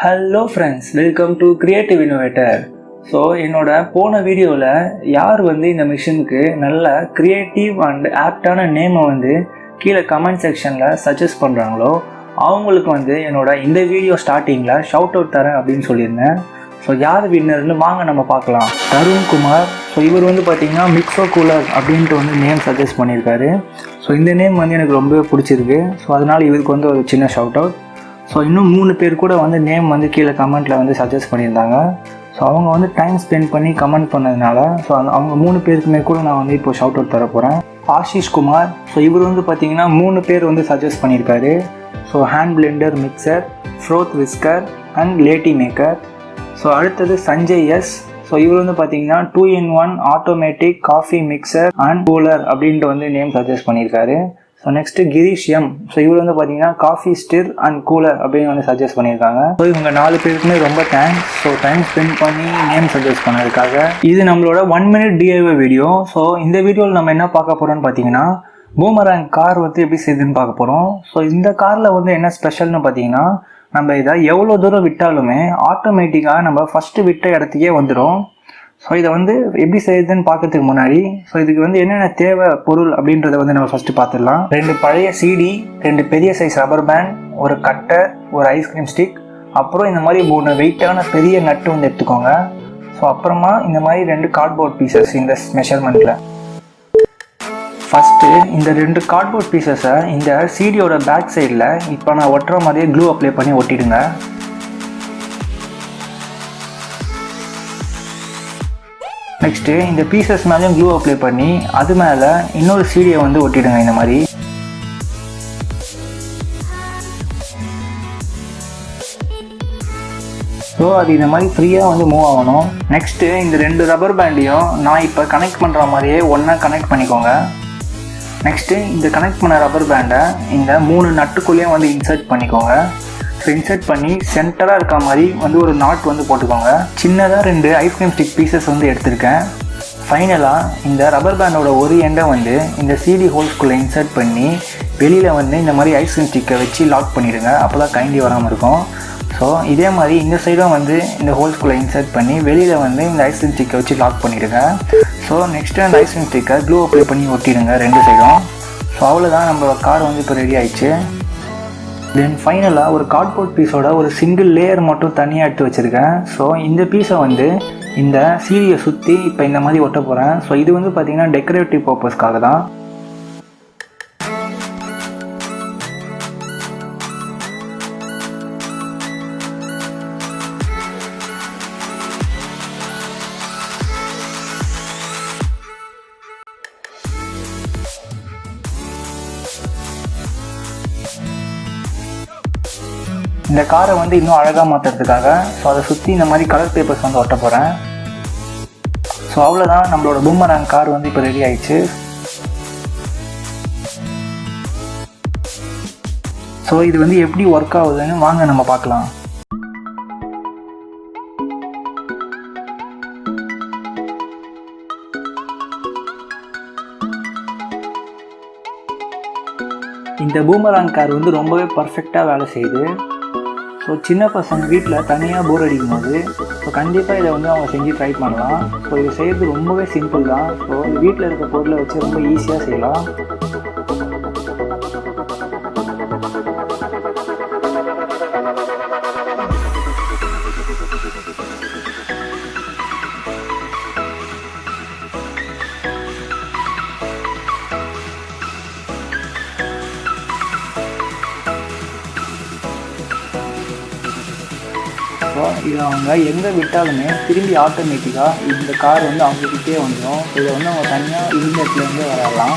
Hello friends, welcome to creative innovator. So என்னோட போன வீடியோவில் யார் இந்த மிஷினுக்கு நல்ல க்ரியேட்டிவ் அண்ட் ஆப்டான நேமை கீழே கமெண்ட் செக்ஷனில் சஜஸ்ட் பண்ணுறாங்களோ அவங்களுக்கு என்னோட இந்த வீடியோ ஸ்டார்டிங்கில் ஷவுட் அவுட் தரேன் அப்படின்னு சொல்லியிருந்தேன். ஸோ யார் வின்னர்னு வாங்க நம்ம பார்க்கலாம். தருண்குமார். ஸோ இவர் பார்த்திங்கன்னா மிக்ஸோ கூலர் அப்படின்ட்டு நேம் சஜஸ்ட் பண்ணியிருக்காரு. ஸோ இந்த நேம் எனக்கு ரொம்பவே பிடிச்சிருக்கு. ஸோ அதனால் இவருக்கு ஒரு சின்ன ஷவுட் அவுட். ஸோ இன்னும் 3 பேர் கூட நேம் கீழே கமெண்ட்டில் சஜஸ்ட் பண்ணியிருந்தாங்க. ஸோ அவங்க டைம் ஸ்பெண்ட் பண்ணி கமெண்ட் பண்ணதுனால ஸோ அவங்க 3 பேருக்குமே கூட நான் இப்போ ஷவுட் அவுட் தர போகிறேன். ஆஷிஷ் குமார். ஸோ இவர் பார்த்திங்கன்னா 3 பேர் சஜஸ்ட் பண்ணியிருக்காரு. So hand blender mixer, froth whisker and latte maker. So அடுத்தது சஞ்சய் எஸ். ஸோ இவர் பார்த்திங்கன்னா 2-in-1 automatic coffee mixer and cooler அப்படின்ட்டு நேம் சஜஸ்ட் பண்ணியிருக்காரு. So next Girish M. So இவர் பார்த்தீங்கன்னா காஃபி ஸ்டிர் அண்ட் கூலர் அப்படின்னு சஜஸ்ட் பண்ணியிருக்காங்க. ஸோ இவங்க 4 பேருக்குமே ரொம்ப தேங்க்ஸ். ஸோ டைம் ஸ்பெண்ட் பண்ணி நேம் சஜஸ்ட் பண்ணதுக்காக. இது நம்மளோட 1 minute DIY வீடியோ. ஸோ இந்த வீடியோவில் நம்ம என்ன பார்க்க போகிறோம்னு பார்த்தீங்கன்னா பூமராங் கார் எப்படி செய்யுதுன்னு பார்க்க போகிறோம். ஸோ இந்த காரில் என்ன ஸ்பெஷல்னு பார்த்தீங்கன்னா நம்ம இதை எவ்வளோ தூரம் விட்டாலுமே ஆட்டோமேட்டிக்காக நம்ம ஃபஸ்ட்டு விட்ட இடத்துக்கே வந்துடும். ஸோ இதை எப்படி செய்யுதுன்னு பார்க்கறதுக்கு முன்னாடி ஸோ இதுக்கு என்னென்ன தேவை பொருள் அப்படின்றத நம்ம ஃபஸ்ட்டு பார்த்துடலாம். 2 பழைய CD, 2 பெரிய சைஸ் ரப்பர் பேண்ட், ஒரு கட்டர், ஒரு ஐஸ்கிரீம் ஸ்டிக், அப்புறம் இந்த மாதிரி 3 வெயிட்டான பெரிய நட்டு எடுத்துக்கோங்க. ஸோ அப்புறமா இந்த மாதிரி 2 கார்ட்போர்ட் பீசஸ் இந்த மெஷர்மெண்ட்டில். ஃபஸ்ட்டு இந்த 2 கார்ட்போர்ட் பீசஸை இந்த CDயோட பேக் சைடில் இப்போ நான் ஒட்டுற மாதிரியே க்ளூ அப்ளை பண்ணி ஒட்டிடுங்க. நெக்ஸ்ட்டு இந்த பீசஸ் மேலேயும் க்ளூ அப்ளை பண்ணி அது மேலே இன்னொரு சீடியை ஒட்டிடுங்க இந்த மாதிரி. ஸோ அது இந்த மாதிரி ஃப்ரீயாக மூவ் ஆகணும். நெக்ஸ்ட்டு இந்த 2 ரப்பர் பேண்டையும் நான் இப்போ கனெக்ட் பண்ணுற மாதிரியே ஒன்றா கனெக்ட் பண்ணிக்கோங்க. நெக்ஸ்ட்டு இந்த கனெக்ட் பண்ண ரப்பர் பேண்டை இந்த 3 நட்டுக்குள்ளேயும் இன்சர்ட் பண்ணிக்கோங்க. ஸோ இன்சர்ட் பண்ணி சென்டராக இருக்க மாதிரி ஒரு நாட் போட்டுக்கோங்க. சின்னதாக 2 ஐஸ்கிரீம் ஸ்டிக் பீசஸ் எடுத்திருக்கேன். ஃபைனலாக இந்த ரப்பர் பேண்டோட ஒரு எண்டை இந்த CD ஹோல்ஸ்குள்ளே இன்சர்ட் பண்ணி வெளியில் இந்த மாதிரி ஐஸ்கிரீம் ஸ்டிக்கை வச்சு லாக் பண்ணிவிடுங்க. அப்போ தான் கைண்டி வராமல் இருக்கும். ஸோ இதே மாதிரி இந்த சைடும் இந்த ஹோல்ஸ்குள்ளே இன்சர்ட் பண்ணி வெளியில் இந்த ஐஸ்கிரீம் ஸ்டிக்கை வச்சு லாக் பண்ணிவிடுங்க. ஸோ நெக்ஸ்ட்டு அந்த ஐஸ்கிரீம் ஸ்டிக்கை க்ளூ அப்ளை பண்ணி ஒட்டிடுங்க 2 சைடும். ஸோ அவ்வளோதான், நம்ம கார் இப்போ ரெடி ஆயிடுச்சு. தென் ஃபைனலாக ஒரு கார்ட்போர்ட் பீஸோட ஒரு சிங்கிள் லேயர் மட்டும் தனியாக எடுத்து வச்சுருக்கேன். ஸோ இந்த பீஸை இந்த சீடியை சுற்றி இப்போ இந்த மாதிரி ஒட்ட போகிறேன். ஸோ இது பார்த்திங்கன்னா டெக்கரேட்டிவ் பர்பஸ்க்காக தான். இந்த காரை இன்னும் அழகாக மாற்றுறதுக்காக ஸோ அதை சுற்றி இந்த மாதிரி கலர் பேப்பர்ஸ் ஒட்ட போகிறேன். ஸோ அவ்வளோதான், நம்மளோட பூமராங் கார் இப்போ ரெடி ஆயிடுச்சு. ஸோ இது எப்படி ஒர்க் ஆகுதுன்னு வாங்க நம்ம பார்க்கலாம். இந்த பூமராங் கார் ரொம்பவே பர்ஃபெக்டாக வேலை செய்யுது. ஸோ சின்ன பசங்க வீட்டில் தனியாக போர் அடிக்கும் போது ஸோ கண்டிப்பாக இதை அவங்க செஞ்சு ட்ரை பண்ணலாம். ஸோ இது செய்கிறது ரொம்பவே சிம்பிள் தான். ஸோ வீட்டில் இருக்க பொருளை வச்சு ரொம்ப ஈஸியாக செய்யலாம். இதை அவங்க எங்கே விட்டாலுமே திரும்பி ஆட்டோமேட்டிக்காக இந்த கார் அவங்கக்கிட்டே வந்துடும். இதை அவங்க தனியாக இருந்த இடத்துலேருந்தே வரலாம்.